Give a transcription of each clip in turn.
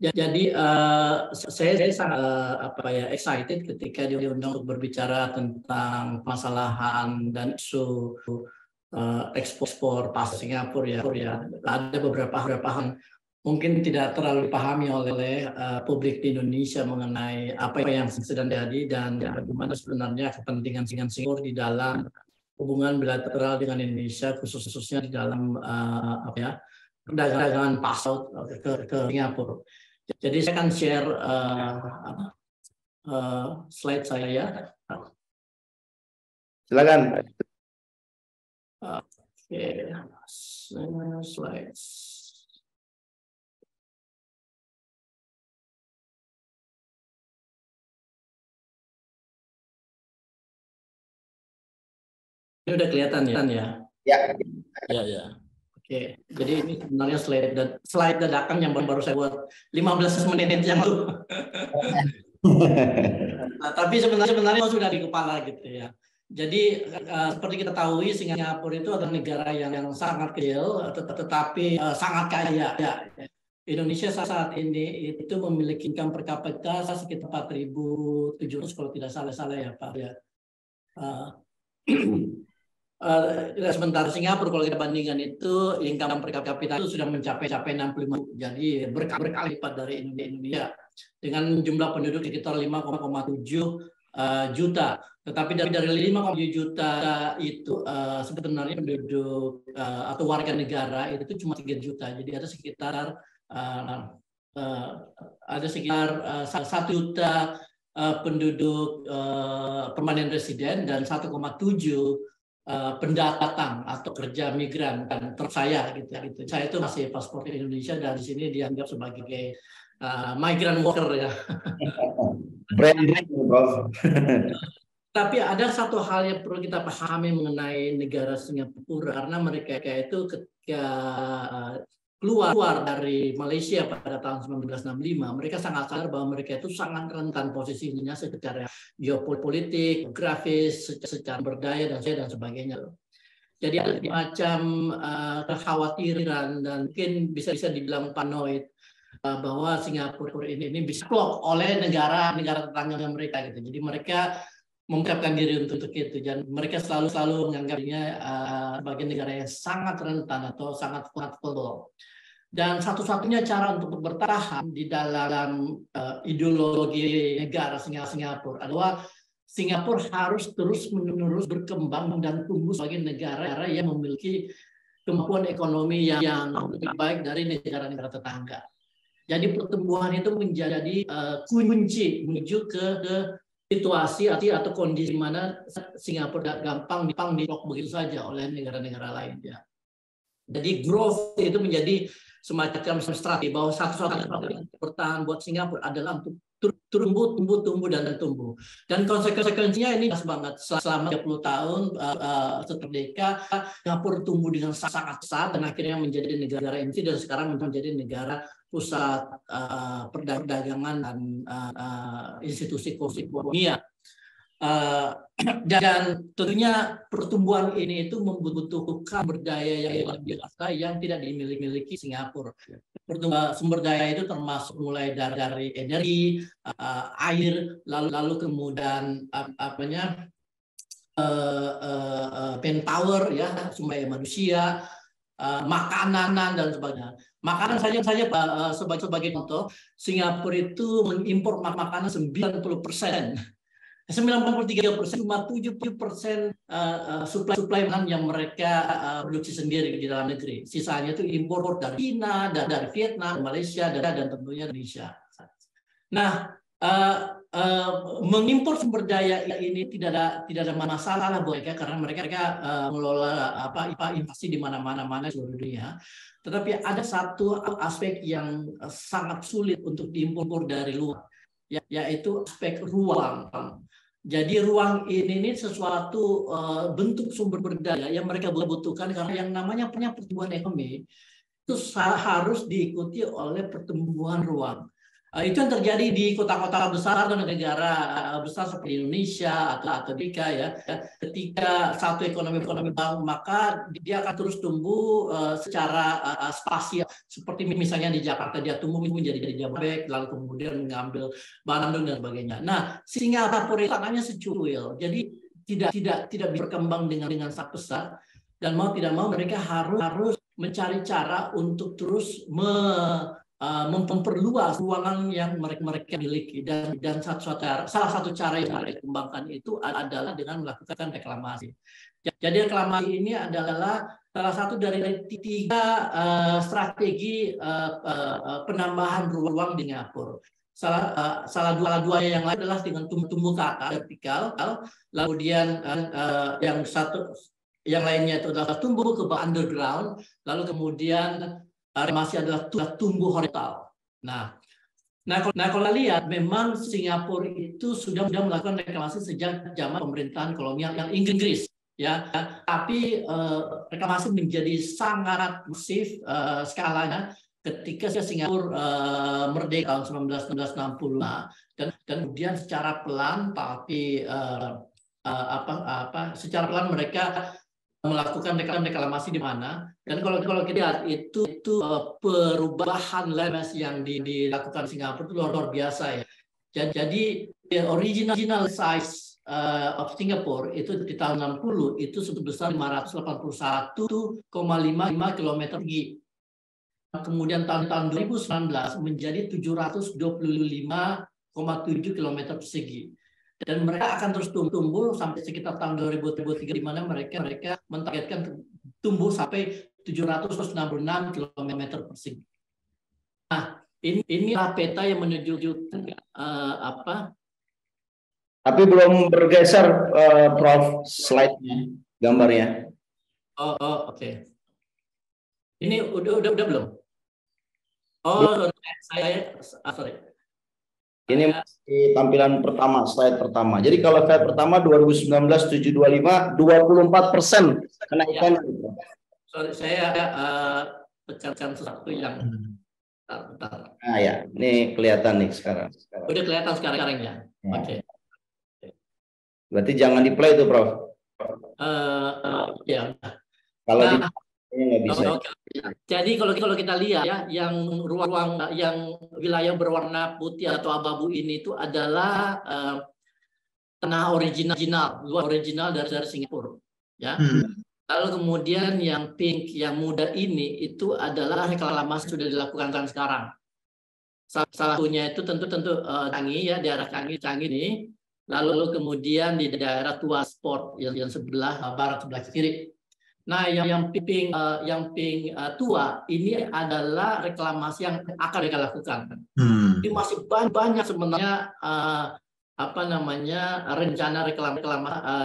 Jadi saya sangat excited ketika diundang untuk berbicara tentang masalahan dan isu ekspor pas Singapura ya. Ada beberapa hal mungkin tidak terlalu dipahami oleh publik di Indonesia mengenai apa yang sedang terjadi dan bagaimana sebenarnya kepentingan Singapura di dalam hubungan bilateral dengan Indonesia, khususnya di dalam perdagangan pasar ke Singapura. Jadi saya akan share slide saya. Silakan. Oke, slides. Ini udah kelihatan ya? Ya. Oke, jadi ini sebenarnya slide dadakan yang baru saya buat 15 menit yang lalu. Nah, tapi sebenarnya sudah di kepala gitu ya. Jadi seperti kita tahu, Singapura itu adalah negara yang sangat kecil, tetapi sangat kaya. Ya. Indonesia saat ini itu memiliki income per kapita sekitar 4.700 kalau tidak salah ya Pak ya. Sementara Singapura kalau kita bandingkan itu income per kapita itu sudah mencapai 65, jadi berkali lipat dari Indonesia dengan jumlah penduduk sekitar 5,7 juta. Tetapi dari 5,7 juta itu sebenarnya penduduk atau warga negara itu cuma 3 juta. Jadi ada sekitar 1 juta penduduk permanen residen dan 1,7 pendatang atau kerja migran dan saya gitu. Saya itu masih paspor Indonesia dan di sini dianggap sebagai migrant worker ya. Branding, Prof. Tapi ada satu hal yang perlu kita pahami mengenai negara Singapura karena mereka itu ketika keluar dari Malaysia pada tahun 1965, mereka sangat sadar bahwa mereka itu sangat rentan posisinya secara geopolitik, geografis, secara berdaya dan sebagainya. Jadi ada macam kekhawatiran dan mungkin bisa dibilang paranoid bahwa Singapura ini bisa blok oleh negara tetangga mereka gitu. Jadi mereka mempersiapkan diri untuk itu dan mereka selalu menganggapnya sebagai negara yang sangat rentan atau sangat vulnerable. Dan satu-satunya cara untuk bertahan di dalam ideologi negara Singapura adalah Singapura harus terus-menerus berkembang dan tumbuh sebagai negara yang memiliki kemampuan ekonomi yang lebih baik dari negara-negara tetangga. Jadi pertumbuhan itu menjadi kunci menuju ke situasi atau kondisi mana Singapura gampang diblok begitu saja oleh negara-negara lainnya. Jadi growth itu menjadi semacam strategi bahwa satu-satunya bertahan buat Singapura adalah untuk tumbuh dan tumbuh. Dan konsekuensinya ini jelas banget. Selama 30 tahun setelah merdeka, Singapura tumbuh dengan sangat besar dan akhirnya menjadi negara emerging dan sekarang menjadi negara pusat perdagangan dan institusi dunia. Dan tentunya pertumbuhan ini itu membutuhkan sumber daya yang luar biasa yang tidak dimiliki Singapura. Sumber daya itu termasuk mulai dari energi, air, lalu kemudian manpower ya, sumber daya manusia, makanan dan sebagainya. Makanan saja sebagai contoh, Singapura itu mengimpor makanan 90%. 93%, cuma 70% suplai makanan yang mereka produksi sendiri di dalam negeri. Sisanya itu impor dari China, dari Vietnam, Malaysia, dan tentunya Indonesia. Nah, mengimpor sumber daya ini tidak ada masalah buat mereka karena mereka mengelola investasi di mana-mana seluruh dunia. Tetapi ada satu aspek yang sangat sulit untuk diimpor dari luar, yaitu aspek ruang. Jadi ruang ini sesuatu bentuk sumber daya yang mereka butuhkan karena yang namanya pertumbuhan ekonomi itu harus diikuti oleh pertumbuhan ruang. Itu yang terjadi di kota-kota besar atau negara besar seperti Indonesia atau Amerika ya. Ketika satu ekonomi bangun, maka dia akan terus tumbuh secara spasial. Seperti misalnya di Jakarta dia tumbuh menjadi Jabodetabek, lalu kemudian mengambil Bandung dan sebagainya. Nah, Singapura itu tanahnya secuil, jadi tidak berkembang dengan sangat pesat, dan mau tidak mau mereka harus mencari cara untuk terus memperluas ruangan yang mereka miliki, dan salah satu cara yang mereka kembangkan itu adalah dengan melakukan reklamasi. Jadi reklamasi ini adalah salah satu dari 3 strategi penambahan ruang di Singapura. Salah dua yang lain adalah dengan tumbuh ke atas vertikal, lalu kemudian yang lainnya itu adalah tumbuh ke bawah underground, lalu kemudian masih adalah tumbuh horizontal. Nah, kalau lihat memang Singapura itu sudah melakukan reklamasi sejak zaman pemerintahan kolonial yang Inggris, ya. Tapi reklamasi menjadi sangat masif skalanya ketika Singapura merdeka tahun 1965, dan kemudian secara pelan tapi secara pelan mereka melakukan reklamasi di mana. Dan kalau kita lihat itu perubahan lemes yang dilakukan Singapura itu luar biasa ya. Jadi original size of Singapore itu di tahun 60 itu sebesar 581,55 km persegi. Kemudian tahun 2019 menjadi 725,7 km persegi. Dan mereka akan terus tumbuh sampai sekitar tahun 2003, di mana mereka mentargetkan tumbuh sampai 766 km persegi. Nah, inilah peta yang menunjukkan Tapi belum bergeser, Prof, slide-nya, gambarnya. Oke. Ini udah belum? Sorry. Ini masih tampilan pertama, slide pertama. Jadi kalau slide pertama 2019 725, 24% kenaikan. Sorry, saya pecahkan sesuatu yang bentar. Nah ya, ini kelihatan nih sekarang. Udah kelihatan sekarang ya. Oke. Berarti jangan di play tuh, Prof. Ya. Kalau nggak bisa. Jadi kalau kita lihat ya, yang ruang yang wilayah berwarna putih atau abu-abu ini itu adalah tanah original dari Singapura, ya. Lalu kemudian yang pink yang muda ini itu adalah reklamasi sudah dilakukan sekarang. Salah satunya itu tentu Changi ya, daerah Changi ini. Lalu kemudian di daerah Tua Sport yang sebelah barat sebelah kiri. Nah, yang pink tua ini adalah reklamasi yang akan mereka lakukan. Ini masih banyak sebenarnya rencana reklamasi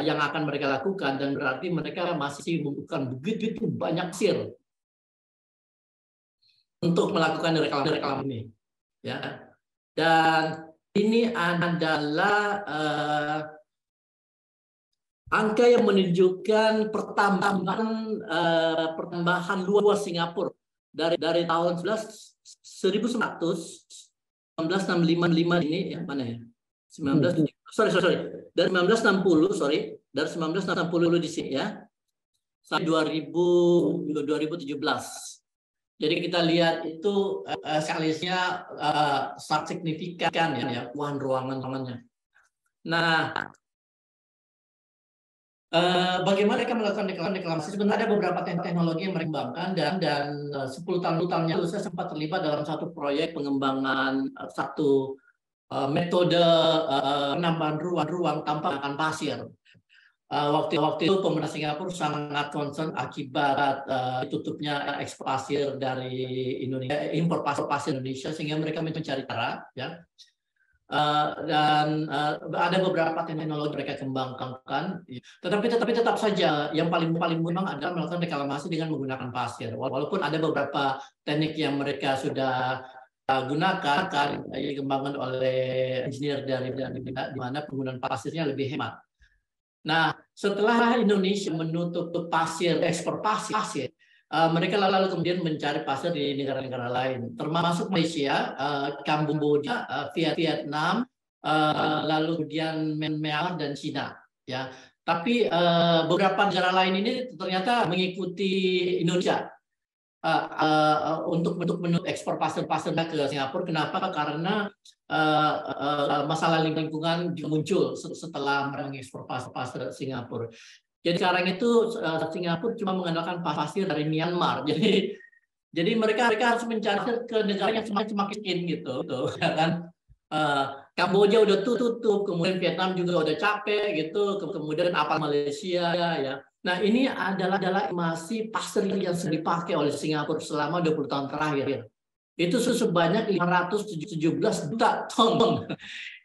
yang akan mereka lakukan, dan berarti mereka masih membutuhkan begitu banyak pasir untuk melakukan reklamasi ini, ya. Dan ini adalah angka yang menunjukkan pertambahan luas Singapura dari tahun 1965 ini ya, mana ya? Dari 1960 di sini ya, sampai 2017. Jadi kita lihat itu skalisnya sangat signifikan ya, ruangannya. Nah, bagaimana mereka melakukan reklamasi? Sebenarnya ada beberapa teknologi yang mereka kembangkan, dan 10 tahun lalu saya sempat terlibat dalam satu proyek pengembangan satu metode penambahan ruang tanpa menggunakan pasir. Waktu itu pemerintah Singapura sangat concern akibat tutupnya ekspor pasir dari Indonesia, impor pasir Indonesia, sehingga mereka mencari cara ya. Dan ada beberapa teknologi mereka kembangkan, tetapi tetap saja yang paling memang adalah melakukan reklamasi dengan menggunakan pasir. Walaupun ada beberapa teknik yang mereka sudah gunakan yang dikembangkan oleh engineer dari di mana penggunaan pasirnya lebih hemat. Nah, setelah Indonesia menutup ekspor pasir, mereka lalu kemudian mencari pasar di negara-negara lain, termasuk Malaysia, Kamboja, Vietnam, lalu kemudian Myanmar dan Cina. Ya, tapi beberapa negara lain ini ternyata mengikuti Indonesia untuk ekspor pasir-pasir ke Singapura. Kenapa? Karena masalah lingkungan muncul setelah mengekspor pasir Singapura. Jadi sekarang itu Singapura cuma mengandalkan pasir dari Myanmar. Jadi mereka harus mencari ke negara yang semakin miskin gitu, ya kan? Kamboja udah tutup, kemudian Vietnam juga udah capek gitu, kemudian apa Malaysia ya. Nah, ini adalah masih pasir yang dipakai oleh Singapura selama 20 tahun terakhir. Itu sebanyak 517 juta ton.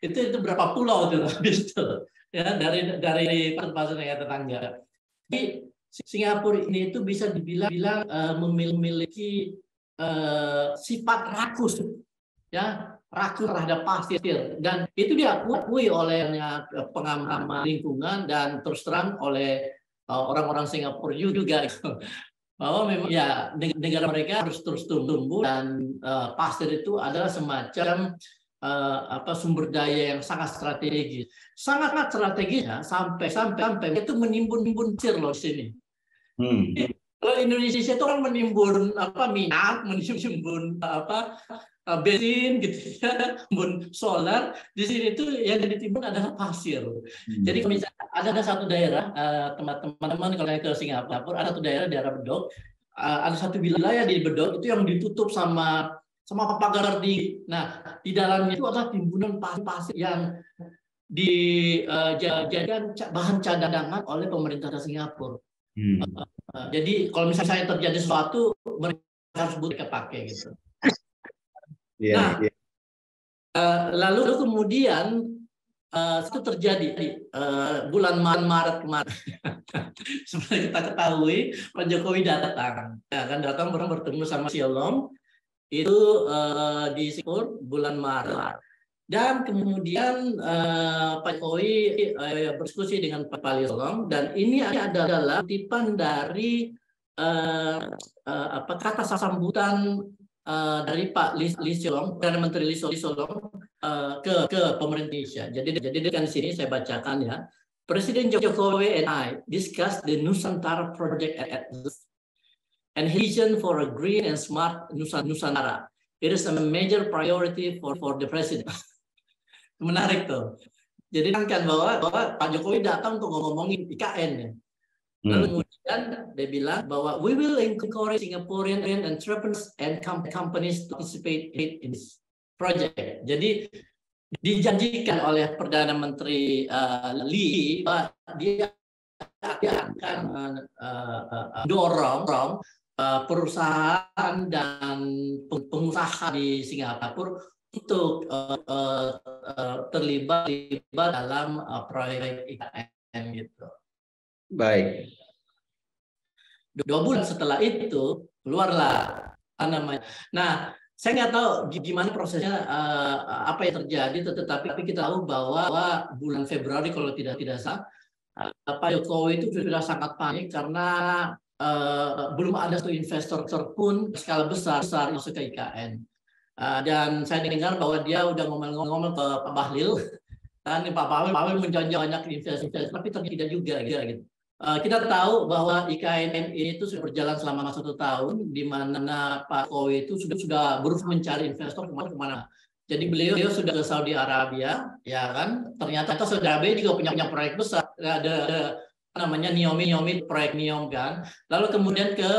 Itu berapa pulau tuh habis itu. Ya, dari pasir negara tetangga. Jadi Singapura ini itu bisa dibilang memiliki sifat rakus, ya, rakus terhadap pasir, dan itu diakui oleh pengamat lingkungan dan terus terang oleh orang-orang Singapura juga, bahwa memang ya negara mereka harus terus tumbuh, dan pasir itu adalah semacam sumber daya yang sangat strategis ya, sampai itu menimbun pasir loh di sini. Kalau Indonesia itu kan menimbun minyak, menimbun bensin gitu ya, menimbun solar. Di sini itu yang ditimbun adalah pasir. Jadi misalnya ada satu daerah, teman-teman kalau ke Singapura, ada satu daerah Bedok, ada satu wilayah di Bedok itu yang ditutup sama pagar tinggi. Nah, di dalamnya itu adalah timbunan pasir yang dijadikan bahan cadangan oleh pemerintah Singapura. Jadi kalau misalnya terjadi sesuatu, mereka harus pakai gitu. Lalu kemudian itu terjadi bulan Maret kemarin. Seperti kita ketahui, Pak Jokowi datang, bertemu sama Xi Long itu di Singapura bulan Maret. Dan kemudian Pak Jokowi berdiskusi dengan Pak Xi Long, dan ini adalah kutipan dari kata sambutan dari Pak Lee Hsien Loong, Perdana Menteri Lee Hsien Loong ke pemerintah Indonesia. Jadi di sini saya bacakan ya. Presiden Jokowi and I discussed the Nusantara project at and vision for a green and smart Nusantara. It is a major priority for the president. Menarik tuh. Jadi kan bahwa Pak Jokowi datang untuk ngomongin IKN ya. Lalu kemudian dia bilang bahwa we will encourage Singaporean entrepreneurs and companies to participate in this project. Jadi dijanjikan oleh Perdana Menteri Lee bahwa dia akan dorong perusahaan dan pengusaha di Singapura untuk terlibat dalam proyek IKN gitu. Baik. 2 bulan setelah itu keluarlah namanya. Nah, saya nggak tahu gimana prosesnya, apa yang terjadi, tetapi kita tahu bahwa bulan Februari kalau tidak salah, Pak Jokowi itu sudah sangat panik karena belum ada satu investor pun skala besar masuk ke IKN. Dan saya dengar bahwa dia udah ngomong ke Pak Bahlil, dan Pak Bahlil menjanji banyak investor, tapi tidak juga gitu. Kita tahu bahwa IKN ini itu sudah berjalan selama 1 tahun, di mana Pak Jokowi itu sudah berusaha mencari investor kemana. Jadi beliau sudah ke Saudi Arabia, ya kan? Ternyata Saudi Arabia juga punya proyek besar, ada namanya NIOM proyek NIOM kan. Lalu kemudian ke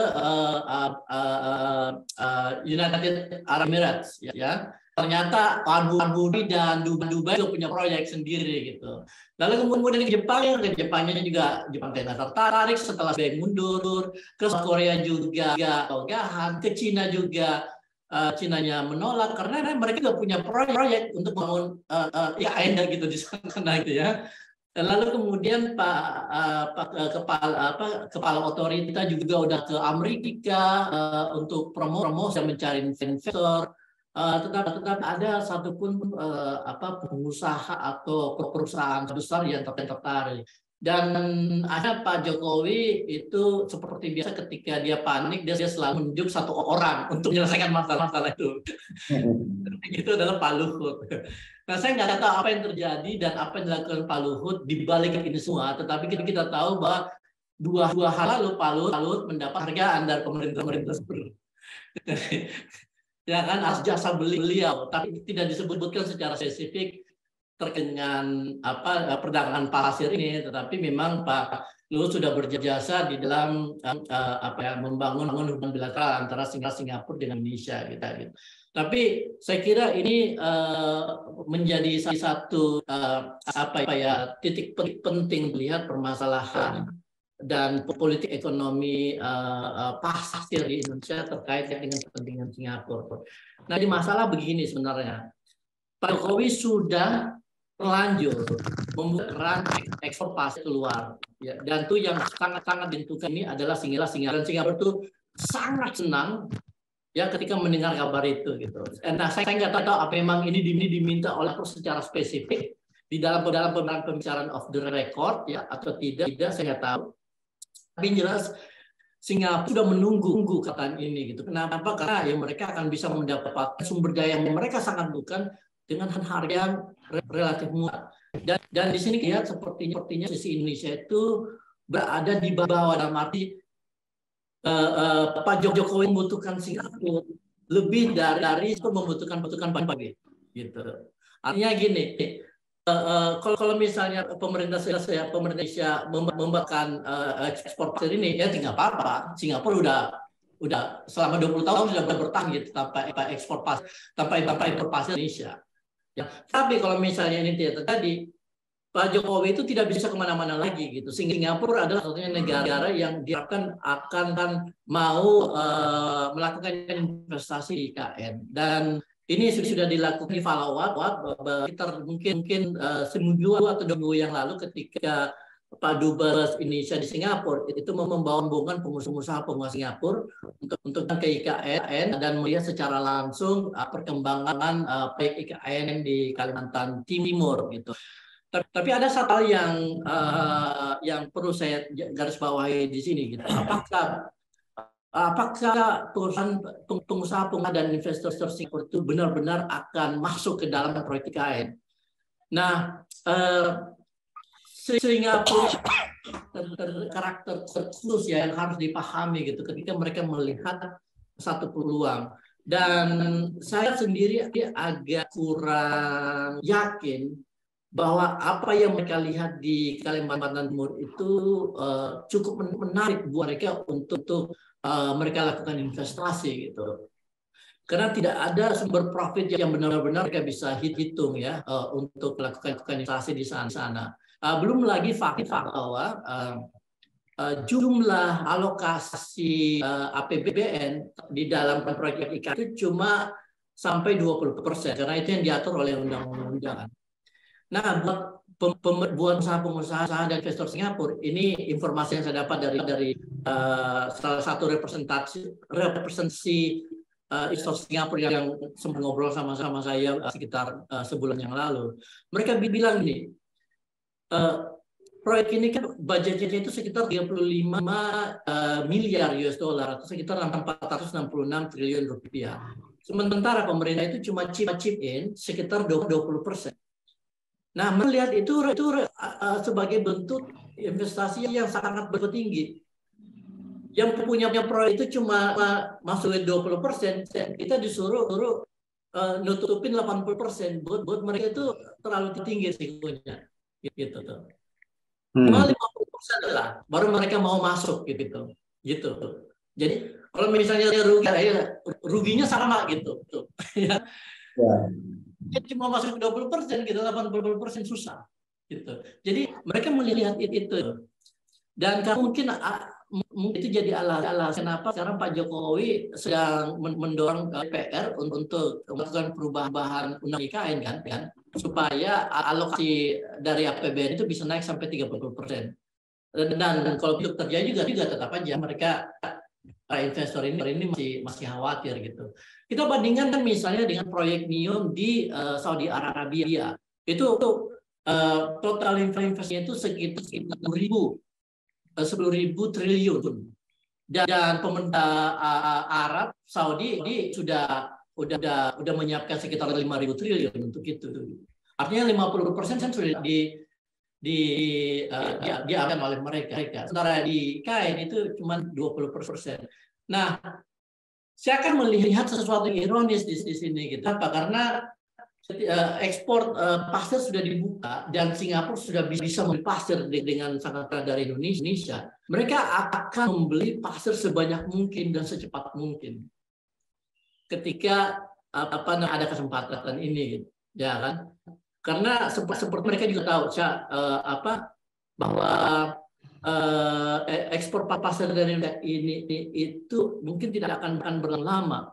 United Arab Emirates, ya. Ternyata Abu Dhabi dan Dubai juga punya proyek sendiri gitu. Lalu kemudian ke Jepangnya juga Jepang tidak tertarik setelah BEI mundur, ke Korea juga ogahan, ke Cina juga Cinanya menolak karena mereka juga punya proyek untuk bangun IKN gitu di sana gitu ya. Lalu kemudian kepala otorita juga udah ke Amerika untuk promosi dan mencari investor. Tetapi ada satupun pengusaha atau perusahaan besar yang tertarik. Dan ada Pak Jokowi itu seperti biasa ketika dia panik, dia selalu menunjuk satu orang untuk menyelesaikan masalah-masalah itu. Itu adalah Pak Luhut. Nah, saya nggak tahu apa yang terjadi dan apa yang dilakukan Pak Luhut di balik ini semua. Tetapi kita tahu bahwa dua hal lalu Pak Luhut mendapat hargaan dari pemerintah ya kan, atas jasa beliau, tapi tidak disebutkan secara spesifik terkait dengan perdagangan pasir ini, tetapi memang Pak Luhut sudah berjasa di dalam membangun hubungan bilateral antara Singapura dengan Indonesia gitu. Tapi saya kira ini menjadi satu titik penting melihat permasalahan dan politik ekonomi pasir di Indonesia terkait dengan kepentingan Singapura. Nah, di masalah begini sebenarnya, Pak Jokowi sudah terlanjur membuat keran ekspor pasir keluar, ya, dan itu yang sangat-sangat ditentukan ini adalah Singapura itu sangat senang ya ketika mendengar kabar itu gitu. Nah, saya nggak tahu apa memang ini diminta oleh secara spesifik di dalam pembicaraan off the record ya atau tidak saya nggak tahu. Tapi jelas Singapura sudah menunggu kataan ini gitu. Kenapa? Karena ya mereka akan bisa mendapatkan sumber daya yang mereka sangat butuhkan dengan harga yang relatif murah. Dan di sini lihat sepertinya sisi Indonesia itu berada di bawah, dalam arti Pak Jokowi membutuhkan Singapura lebih dari membutuhkan pagi gitu. Artinya gini, kalau misalnya pemerintah Indonesia memberikan ekspor pasir ini ya tidak apa-apa. Singapura udah selama 20 tahun sudah bertahan gitu tanpa ekspor pasir, tanpa impor pasir Indonesia. Ya, tapi kalau misalnya ini tidak terjadi, Pak Jokowi itu tidak bisa kemana-mana lagi gitu. Singapura adalah satunya negara yang diharapkan akan mau melakukan investasi di IKN, dan ini sudah dilakukan follow up sekitar mungkin seminggu atau 2 minggu yang lalu ketika Pak Dubes Indonesia di Singapura itu membawa rombongan pengusaha Singapura untuk ke IKN dan melihat secara langsung perkembangan proyek IKN di Kalimantan Timur gitu. Tapi ada satu hal yang perlu saya garis bawahi di sini gitu. Apakah perusahaan pengusaha dan investor Singapura itu benar-benar akan masuk ke dalam proyek IKN? Nah, Singapura karakter khusus ya yang harus dipahami gitu ketika mereka melihat satu peluang. Dan saya sendiri agak kurang yakin bahwa apa yang mereka lihat di Kalimantan Timur itu cukup menarik buat mereka untuk mereka lakukan investasi gitu. Karena tidak ada sumber profit yang benar-benar mereka bisa hitung ya untuk melakukan investasi di sana. Belum lagi fakta bahwa jumlah alokasi APBN di dalam proyek IKN itu cuma sampai 20%, karena itu yang diatur oleh undang-undang. Nah, buat pengusaha dan investor Singapura, ini informasi yang saya dapat dari salah satu representasi investor Singapura yang sempat ngobrol sama saya sekitar sebulan yang lalu. Mereka bilang ini, proyek ini kan budgetnya itu sekitar 35 miliar US dollar atau sekitar 466 triliun rupiah. Sementara pemerintah itu cuma chip in sekitar 20%. Nah, melihat itu sebagai bentuk investasi yang sangat bertinggi. Yang punya proyek itu cuma masukin 20%, kita disuruh nutupin 80%. Buat mereka itu terlalu tinggi risikonya. Gitu tuh. Cuma 50% lah, baru mereka mau masuk gitu. Jadi kalau misalnya ruginya sama gitu. Ya. Cuma masuk 20%, gitu 80% susah gitu. Jadi mereka melihat itu, dan mungkin itu jadi alasan kenapa sekarang Pak Jokowi sedang mendorong DPR untuk melakukan perubahan undang IKN kan supaya alokasi dari APBN itu bisa naik sampai 30%. Dan kalau itu terjadi juga tetap aja mereka investor ini masih khawatir gitu. Kita bandingkan kan misalnya dengan proyek NEOM di Saudi Arabia. Itu total investasinya itu sekitar 10.000 triliun. Dan pemerintah Arab Saudi udah menyiapkan sekitar 5.000 triliun untuk itu. Artinya 50% kan sudah diambil oleh mereka. Sementara di IKN itu cuma 20%. Nah, saya akan melihat sesuatu yang ironis di sini gitu. Apa? Karena ekspor pasir sudah dibuka dan Singapura sudah bisa membeli pasir dengan sangat dari Indonesia. Mereka akan membeli pasir sebanyak mungkin dan secepat mungkin ketika ada kesempatan ini, ya kan? Karena seperti mereka juga tahu bahwa ekspor pasir dari ini itu mungkin tidak akan berlangsung lama.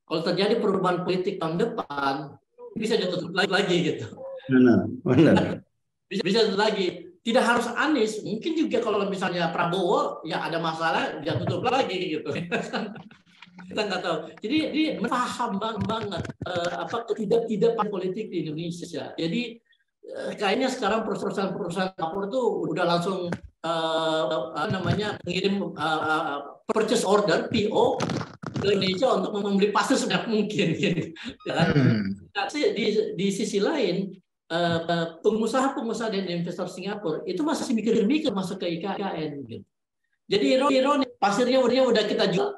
Kalau terjadi perubahan politik tahun depan, bisa ditutup lagi gitu. Benar. Bisa ditutup lagi. Tidak harus Anies, mungkin juga kalau misalnya Prabowo ya ada masalah, dia tutup lagi gitu. Kita nggak tahu. Jadi paham banget ketidak politik di Indonesia. Jadi kayaknya sekarang perusahaan Singapura itu udah langsung mengirim purchase order PO ke Indonesia untuk membeli pasir sebanyak mungkin. Gitu. Di sisi lain, pengusaha dan investor Singapura itu masih mikir-mikir masuk ke IKN. Gitu. Jadi ironi, pasirnya udah kita jual,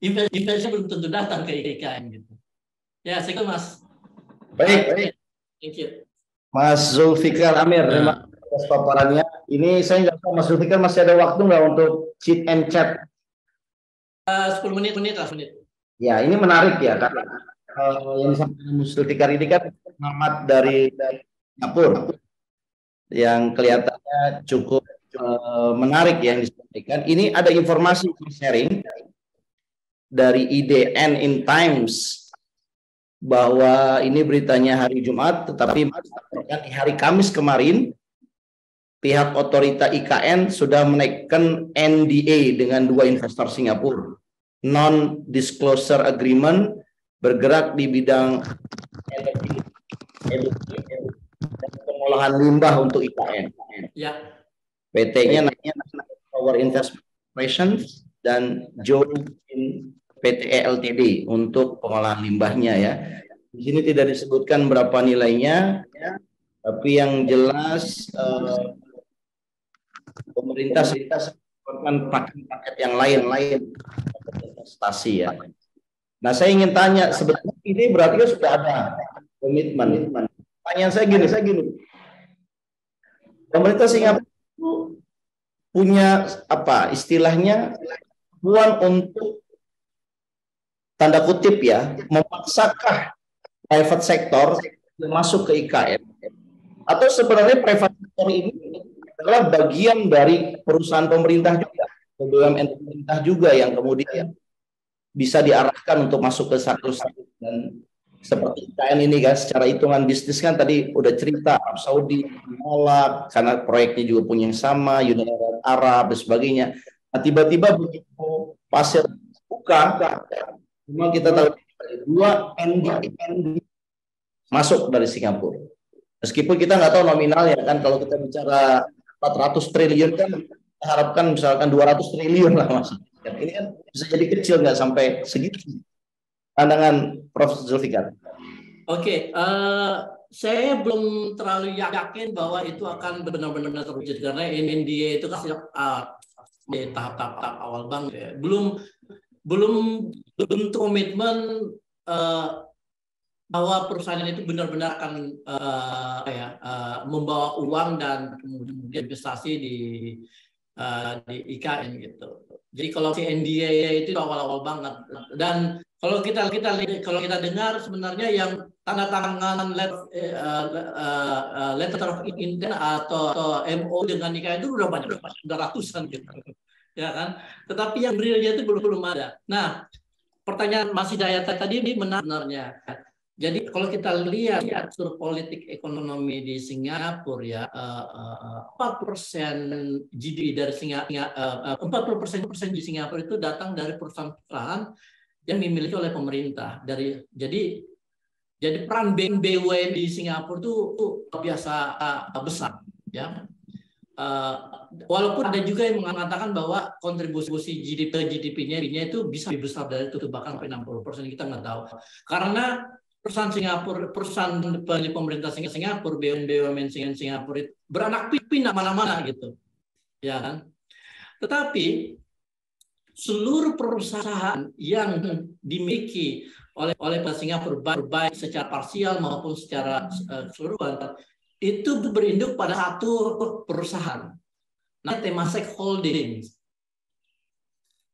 investasi belum tentu datang ke IKN. Gitu. Ya, saya kira Mas. Baik. Thank you. Mas Zulfikar Amir, terima kasih atas paparannya. Ini saya nggak tahu Mas Zulfikar masih ada waktu nggak untuk chit and chat? 10 menit. Ya, ini menarik ya, karena yang disampaikan Mas Zulfikar ini kan pengamat dari Singapura yang kelihatannya cukup menarik yang disampaikan. Ini ada informasi sharing dari IDN in Times bahwa ini beritanya hari Jumat, tetapi di hari Kamis kemarin pihak otorita IKN sudah menaikkan NDA dengan 2 investor Singapura, non-disclosure agreement, bergerak di bidang pengolahan limbah untuk IKN. Ya. PT-nya namanya Power Investment dan PTE Ltd untuk pengolahan limbahnya ya. Di sini tidak disebutkan berapa nilainya, tapi yang jelas pemerintah melakukan paket yang lain investasi ya. Nah, saya ingin tanya, sebenarnya ini berarti sudah ada komitmen. Pertanyaan saya gini. Pemerintah Singapura punya apa istilahnya untuk tanda kutip ya, memaksakah private sector masuk ke IKN, atau sebenarnya private sector ini adalah bagian dari perusahaan pemerintah juga, BUMN pemerintah juga yang kemudian bisa diarahkan untuk masuk ke satu dan seperti IKN ini kan, secara hitungan bisnis kan tadi udah cerita Arab Saudi menolak karena proyeknya juga punya yang sama, Uni Emirat Arab dan sebagainya. Nah, tiba-tiba begitu pasir buka, memang kita tahu 2 NDA masuk dari Singapura. Meskipun kita nggak tahu nominalnya kan, kalau kita bicara 400 triliun kan harapkan misalkan 200 triliun lah Mas. Ini kan bisa jadi kecil nggak sampai segitu. Pandangan Prof. Zulfikar. Oke, saya belum terlalu yakin bahwa itu akan benar-benar terwujud karena NDA itu kan di tahap-tahap awal banget ya. Belum bentuk komitmen bahwa perusahaan itu benar-benar akan membawa uang dan kemudian investasi di IKN gitu. Jadi kalau si NDA itu awal-awal banget, dan kalau kita dengar sebenarnya yang tanda tangan letter of intent atau MO dengan IKN itu udah banyak, udah ratusan gitu, ya kan. Tetapi yang realnya itu belum ada. Nah, pertanyaan Mas Hidayat tadi ini benarnya. Jadi kalau kita lihat struktur politik ekonomi di Singapura ya, 4% GDP dari Singapura, 40% di Singapura itu datang dari perusahaan-perusahaan yang dimiliki oleh pemerintah. Jadi Jadi peran BUMN di Singapura tuh biasa besar, ya. Walaupun ada juga yang mengatakan bahwa kontribusi GDP-nya itu bisa lebih besar dari itu, bahkan sampai 60%, kita nggak tahu. Karena perusahaan Singapura, perusahaan pemerintah Singapura, BUMN Singapura itu beranak pinak mana-mana gitu, ya kan. Tetapi seluruh perusahaan yang dimiliki oleh Singapura, baik secara parsial maupun secara keseluruhan, itu berinduk pada satu perusahaan, nah Temasek Holdings.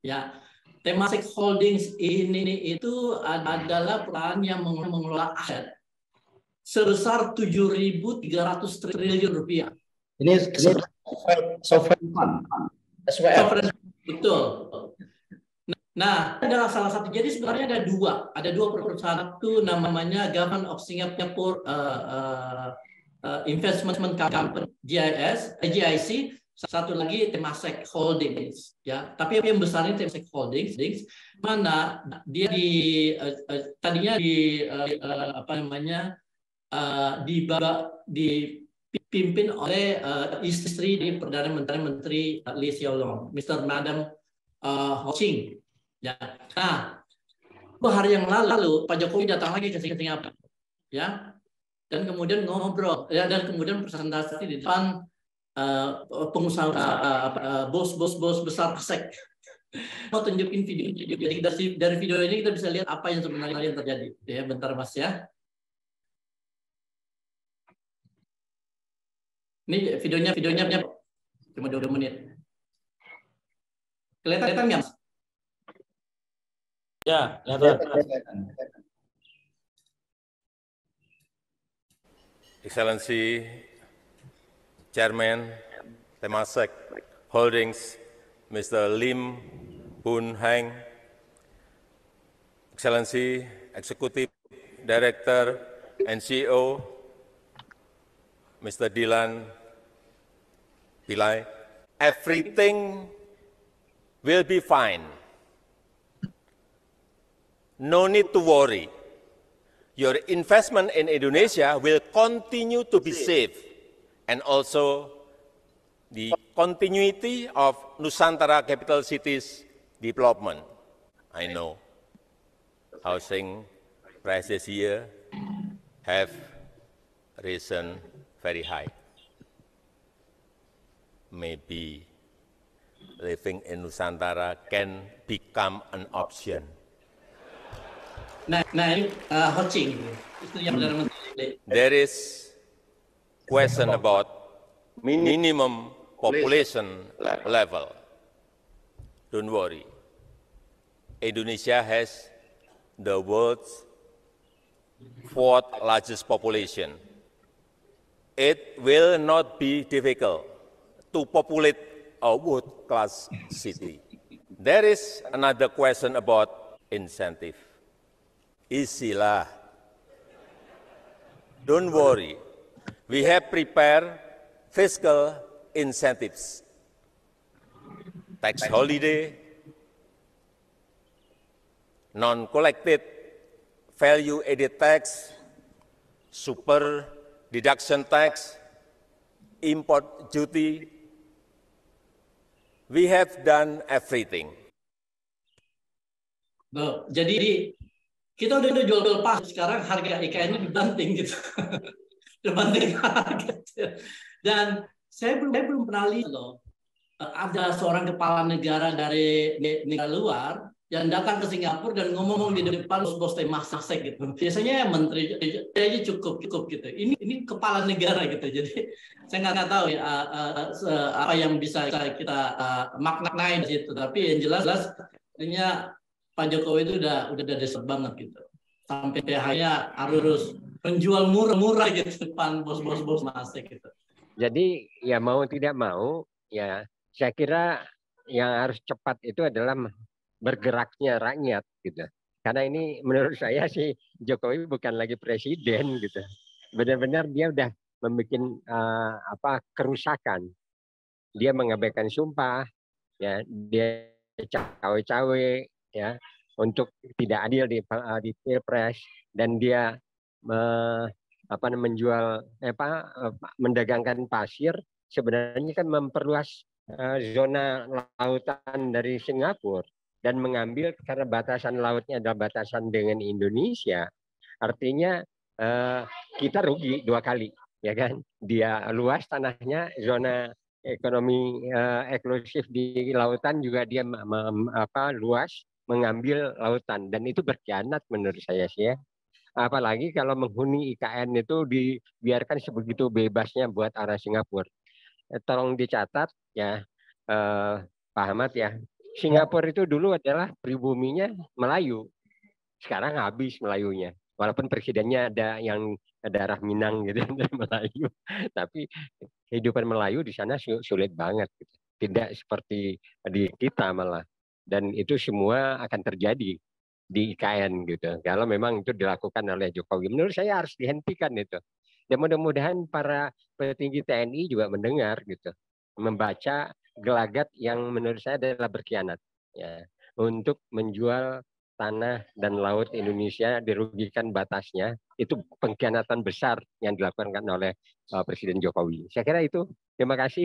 Ya, Temasek Holdings ini itu adalah perusahaan yang mengelola aset sebesar 7.300 triliun rupiah. Ini sovereign fund, SWF. Betul. Nah, adalah salah satu. Jadi sebenarnya ada dua perusahaan. Satu namanya Government of Singapore Investment Company, GIC. Satu lagi Temasek Holdings, ya. Tapi yang besar ini Temasek Holdings, mana dia tadinya dipimpin oleh istri di Perdana Menteri Lee Hsien Loong, Madam Ho Ching. Ya. Nah, beberapa hari yang lalu Pak Jokowi datang lagi ke Singapura, ya, dan kemudian ngobrol, ya, dan kemudian presentasi di depan pengusaha, bos besar Pasek. Mau tunjukin video. Jadi dari video ini kita bisa lihat apa yang sebenarnya terjadi. Ya, bentar Mas ya. Ini videonya cuma 2 menit. Kelihatan nggak, Mas? Ya, kelihatan. Excellency Chairman Temasek Holdings, Mr. Lim Boon Heng, Excellency Executive Director and CEO, Mr. Dylan Pillai, everything will be fine. No need to worry. Your investment in Indonesia will continue to be safe, and also the continuity of Nusantara Capital Cities development. I know housing prices here have risen very high. Maybe living in Nusantara can become an option. Nah, ini Ho Ching, istrinya Perdana Menteri. There is question about minimum population level. Don't worry. Indonesia has the world's 4th largest population. It will not be difficult to populate a world-class city. There is another question about incentive. Isilah. Don't worry. We have prepared fiscal incentives, tax holiday, non-collected value-added tax, super deduction tax, import duty. We have done everything. Jadi kita udah jual pas, sekarang harga IKN-nya dibanting gitu. Dibanting harga. Dan saya belum pernah lihat loh, ada seorang kepala negara dari negara luar yang datang ke Singapura dan ngomong di depan bos Temasek gitu. Biasanya menteri aja cukup gitu. Ini kepala negara gitu. Jadi saya nggak tahu ya apa yang bisa kita maknai di situ. Tapi yang jelas artinya Pak Jokowi itu udah desperate banget gitu. Sampai akhirnya harus penjual murah gitu depan bos Masek gitu. Jadi ya mau tidak mau ya saya kira yang harus cepat itu adalah bergeraknya rakyat gitu. Karena ini menurut saya sih Jokowi bukan lagi presiden gitu. Benar-benar dia udah membuat kerusakan. Dia mengabaikan sumpah, ya dia cawe-cawe ya untuk tidak adil di Pilpres, dan dia menjual mendagangkan pasir sebenarnya kan memperluas zona lautan dari Singapura dan mengambil karena batasan lautnya adalah batasan dengan Indonesia, artinya kita rugi 2 kali, ya kan? Dia luas tanahnya, zona ekonomi eksklusif di lautan juga dia luas mengambil lautan, dan itu berkhianat menurut saya sih ya. Apalagi kalau menghuni IKN itu dibiarkan sebegitu bebasnya buat arah Singapura. Tolong dicatat ya, Pak Ahmad ya, Singapura itu dulu adalah pribuminya Melayu, sekarang habis Melayunya. Walaupun presidennya ada yang darah Minang gitu dari Melayu, tapi kehidupan Melayu di sana sulit banget, gitu. Tidak seperti di kita malah. Dan itu semua akan terjadi di IKN gitu. Kalau memang itu dilakukan oleh Jokowi, menurut saya harus dihentikan itu. Dan mudah-mudahan para petinggi TNI juga mendengar gitu, membaca gelagat yang menurut saya adalah berkhianat ya, untuk menjual tanah dan laut Indonesia, dirugikan batasnya, itu pengkhianatan besar yang dilakukan oleh Presiden Jokowi. Saya kira itu. Terima kasih.